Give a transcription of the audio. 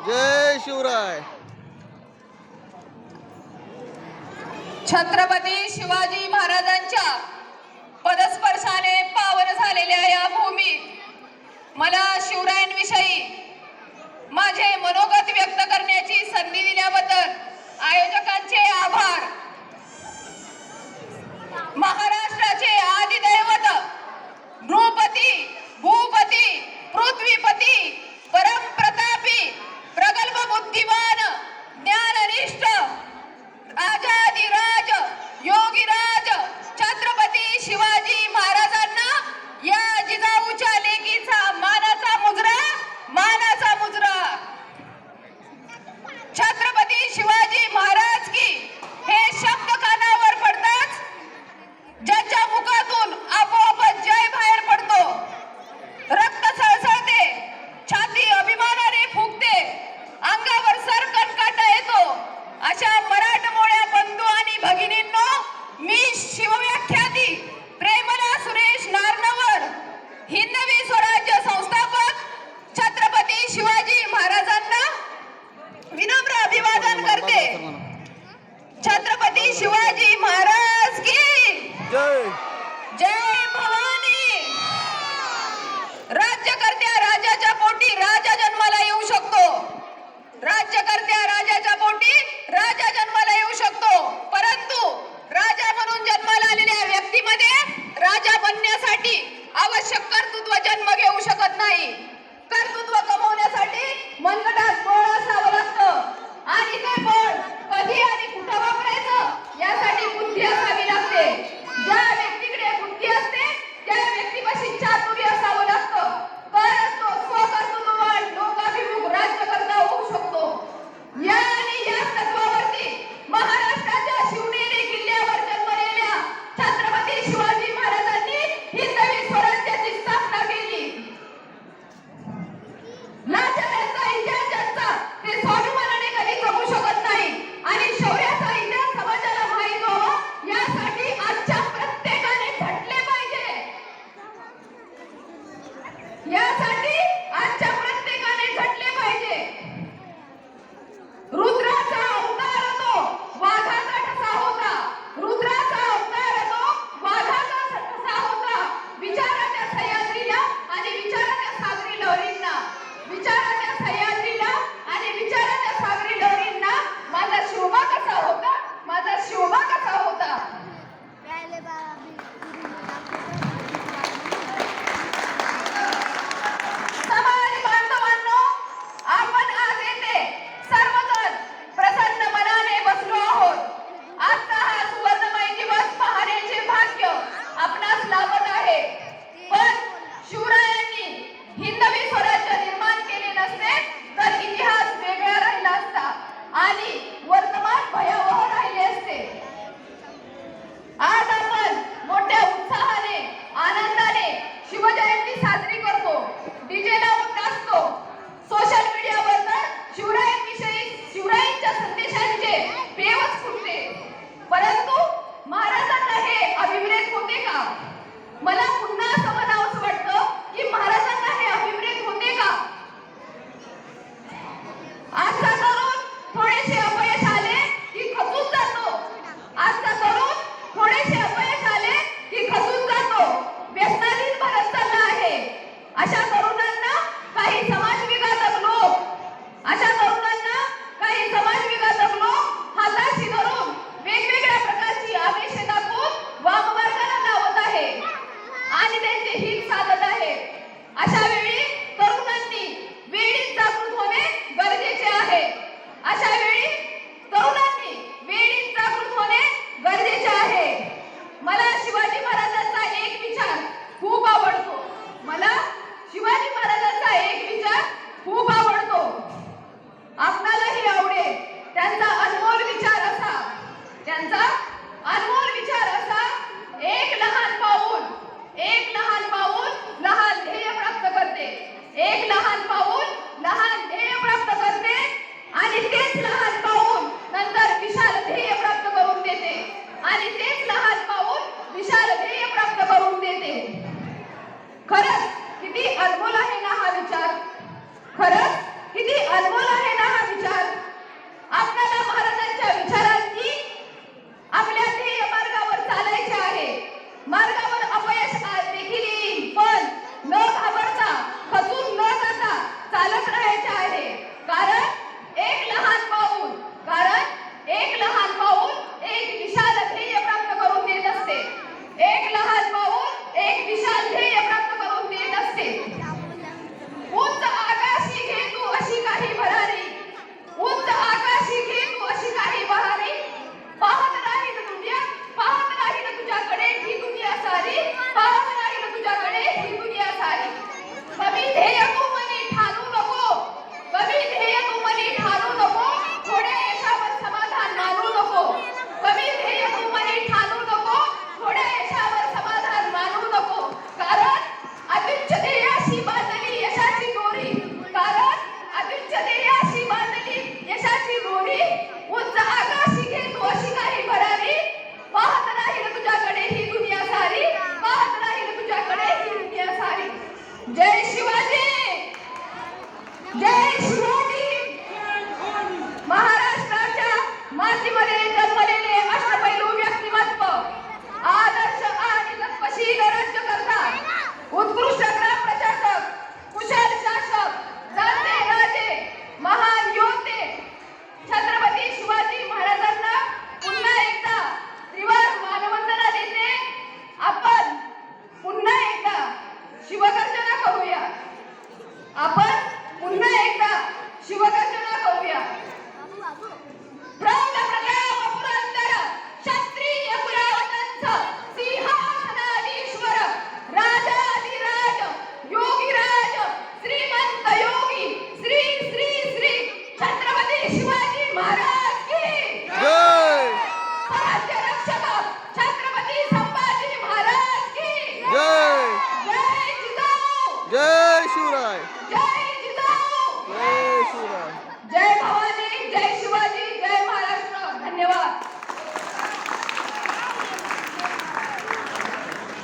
जय शिवराय. छत्रपती शिवाजी महाराजांच्या पदस्पर्शाने पावन झालेल्या या भूमीत मला शिवरायांविषयी माझे मनोगत व्यक्त करण्याची संधी दिल्याबद्दल आयोजकांचे आभार. महाराष्ट्राचे आदिदैवत नृपती, भूपती, पृथ्वीपती, परमप्रतापी, प्रगल्भ बुद्धिमान, ज्ञाननिष्ठ, राजाधिराज, योगीराज छत्रपती शिवाजी महाराजांना या जिजाऊच्या लेकीचा मानाचा मुजरा. छत्रपती शिवाजी महाराज की हे शब्द कानावर पडताच ज्यांच्या मुखातून आपोआप जय बाहेर पडतो, रक्त सळसळते, छाती अभिमानाने फुगते, अंगावर सरकन काटा येतो, अशा मराठमोळ्या बंधू आणि भगिनींनो, मी शिवव्याख्याती प्रेमला सुरेश नारनवर, हिंदवी स्वराज्य संस्थापक छत्रपती शिवाजी महाराजांना विनम्र अभिवादन करते. छत्रपती शिवाजी महाराज की जय. जय भवानी. राज्यकर्त्या राजाच्या पोटी राजा जन्माला येऊ शकतो. राज्यकर्त्या राजाच्या पोटी राजा जन्माला येऊ शकतो, परंतु राजा म्हणून जन्माला आलेल्या व्यक्तीमध्ये राजा बनण्यासाठी आवश्यक कर्तृत्व जन्म घेऊ शकत नाही. कर्तृत्व कमवण्यासाठी मनगटात बळ असावं लागतं आणि ते बळ कधी आणि कुठं वापरायचं यासाठी बुद्धी असावी लागते. ज्या व्यक्तीकडे बुद्धी असते त्या व्यक्तीपाशी चातुर्य असावं लागतं, तरच तो स्वकर्तृत्ववान लोकाभिमुख राज्यकर्ता होऊ शकतो. या आणि या तत्वावरती महाराष्ट्राच्या शिवनेरी किल्ल्यावर जन्मलेल्या छत्रपती शिवाजी महाराजांनी हिंदवी स्वराज्याची स्थापना केली. लाचाराचा इतिहास ज्यांचा ते स्वाभिमानाने कधी जगू शकत नाही आणि शौर्याचा इतिहास समाजाला माहीत व्हावा यासाठी आजच्या प्रत्येकाने झटले पाहिजे. यासाठी आजच्या प्रत्येकाने झटले पाहिजे. रुद्राचा अवतार तो वाघाचा ठसा होता. रुद्राचा अवतार तो वाघाचा ठसा होता. विचारा त्या सह्याद्रीला आणि विचारा त्या सागरी लहरींना. विचारा त्या सह्याद्रीला आणि विचारा त्या सागरी लहरींना माझा शोभा कसा होता, माझा शोभा कसा होता. समाज बांधवांनो, आपण आज येथे सर्वजण प्रसन्न मनाने बसलो आहोत. आजचा हा सुवर्णमय दिवस पाहण्याचे भाग्य आपणास लाभत आहे. पण शिवरायांनी हिंदवी स्वराज्य निर्माण केले नसते तर इतिहास वेगळा राहिला असता आणि वर्तमान भयावह राहिले असते. आज आपण मोठ्या उत्साहाने, आनंदाने शिवजयंती साजरी करतो, डीजे लावून नाचतो. सोशल मीडियावर तर शिवरायांविषयी, शिवरायांच्या संदेशांचे बेवच फुटते. परंतु महाराजांना हे अभिप्रेत होते का? मला पुन्हा असं म्हणावंसं वाटतं की महाराजांना हे अभिप्रेत होते का? आजचा तरुण थोडेसे अपयश आले की खचून जातो. आजचा तरुण थोडेसे अपयश आले की खचून जातो, व्यसनाधीन बनत चालला आहे. अशा तरुणांना काही समाजविघातक लोक, अशा तरुणांना काही समाजविघातक लोक हाताशी धरून वेगवेगळ्या प्रकारची आमिषे दाखवून वाममार्गाला लावत आहे आणि त्यांचे हित साधत आहे. अशा वेळी तरुणांनी वेळीच जागृत होणे गरजेचे आहे. अशा वेळी तरुणांनी वेळीच जागृत होणे गरजेचे आहे. मला शिवाजी महाराजांचा एक विचार खूप आवडतो. मला शिवाजी महाराजांचा एक विचार खूप आवडतो. आपणालाही आवडेल. त्यांचा अनमोल विचार असा, त्यांचा अनमोल विचार असा, एक लहान पाऊल लहान ध्येय प्राप्त करते. एक लहान पाऊल लहान ध्येय प्राप्त करते आणि तेच लहान पाऊल नंतर विशाल ध्येय प्राप्त करून देते आणि तेच लहान पाऊल विशाल ध्येय प्राप्त करून देते. खरंच किती अनमोल आहे ना हा विचार. खरंच किती अनमोल आहे ना चालत राहायचे आहे. कारण एक लहान पाऊल एक विशाल ध्येय प्राप्त करून देत असते. एक लहान पाऊल एक विशाल ध्येय प्राप्त करून देत असते. उंच आकाशी घे तू अशी काही भरारी, उंच आकाशी घे तू अशी काही भरारी, पाहत राहील तुझ्याकडे ही दुनिया सारी, पाहत राहील तुझ्याकडे ही दुनिया सारी. कमी ध्येय तू मनी ठाणू नको, कमी ध्येय तू मनी ठाणू नको, थोड्या यशावर समाधान मानू नको. कमी ध्येय तू मनी ठाणू नको, थोड्या यशावर समाधान मानू नको. कारण अत्युच्च ध्येयाशी बांधली यशाची दोरी, कारण अत्युच्च ध्येयाशी बांधली यशाची दोरी. उंच आकाशी घे तू अशी काही भरारी, पाहत राहील तुझ्याकडे ही दुनिया सारी, पाहत राहील तुझ्याकडे ही दुनिया सारी. जय शिवाय.